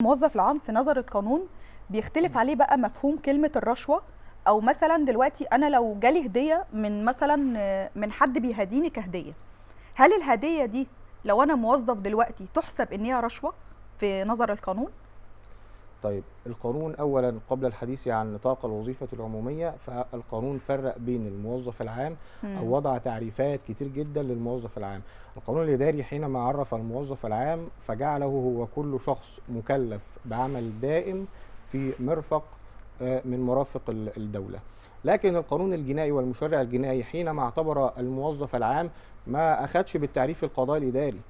الموظف العام في نظر القانون بيختلف عليه بقى مفهوم كلمة الرشوة. او مثلا دلوقتي انا لو جالي هدية من مثلا من حد بيهديني كهدية، هل الهدية دي لو انا موظف دلوقتي تحسب ان هي رشوة في نظر القانون؟ طيب، القانون أولا قبل الحديث عن نطاق الوظيفة العمومية، فالقانون فرق بين الموظف العام أو مم. وضع تعريفات كتير جدا للموظف العام. القانون الإداري حينما عرف الموظف العام فجعله هو كل شخص مكلف بعمل دائم في مرفق من مرافق الدولة. لكن القانون الجنائي والمشرع الجنائي حينما اعتبر الموظف العام ما أخدش بالتعريف القضاء الإداري.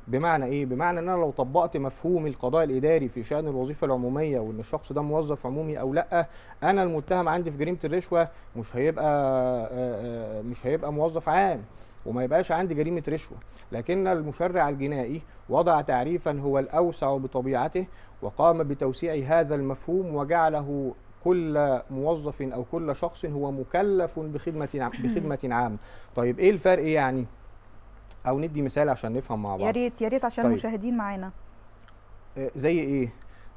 بمعنى ايه؟ بمعنى ان انا لو طبقت مفهوم القضاء الاداري في شان الوظيفه العموميه وان الشخص ده موظف عمومي او لا، انا المتهم عندي في جريمه الرشوه مش هيبقى موظف عام وما يبقاش عندي جريمه رشوه. لكن المشرع الجنائي وضع تعريفا هو الاوسع بطبيعته وقام بتوسيع هذا المفهوم وجعله كل موظف او كل شخص هو مكلف بخدمه عامه. طيب ايه الفرق يعني؟ او ندي مثال عشان نفهم مع يا بعض. ريت يا ريت عشان طيب، المشاهدين معانا. زي ايه؟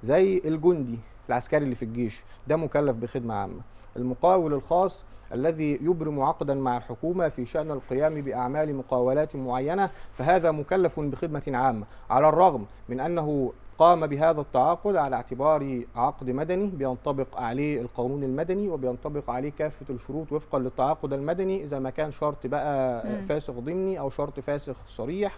زي الجندي العسكري اللي في الجيش، ده مكلف بخدمة عامة. المقاول الخاص الذي يبرم عقدا مع الحكومة في شأن القيام بأعمال مقاولات معينة، فهذا مكلف بخدمة عامة، على الرغم من أنه قام بهذا التعاقد على اعتبار عقد مدني بينطبق عليه القانون المدني وبينطبق عليه كافة الشروط وفقا للتعاقد المدني، إذا ما كان شرط بقى فاسخ ضمني أو شرط فاسخ صريح،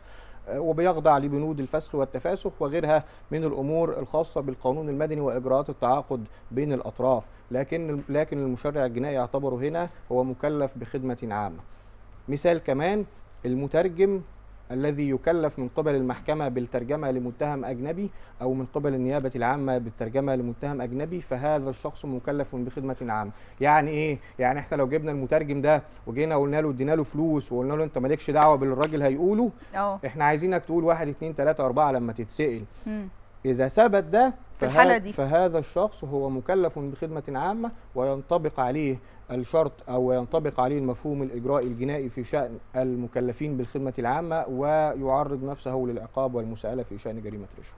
وبيخضع لبنود الفسخ والتفاسخ وغيرها من الامور الخاصه بالقانون المدني واجراءات التعاقد بين الاطراف. لكن المشرع الجنائي يعتبره هنا هو مكلف بخدمه عامه. مثال كمان، المترجم الذي يكلف من قبل المحكمة بالترجمة لمتهم أجنبي أو من قبل النيابة العامة بالترجمة لمتهم أجنبي، فهذا الشخص مكلف بخدمة عامة. يعني إيه؟ يعني إحنا لو جبنا المترجم ده وجينا قلنا له ادينا له فلوس وقلنا له أنت مالكش دعوة باللي الراجل هيقوله، إحنا عايزينك تقول 1 2 3 4 لما تتسأل. إذا ثبت ده في الحالة دي فهذا الشخص هو مكلف بخدمة عامة وينطبق عليه الشرط أو ينطبق عليه المفهوم الإجرائي الجنائي في شأن المكلفين بالخدمة العامة ويعرض نفسه للعقاب والمساءلة في شأن جريمة رشوة.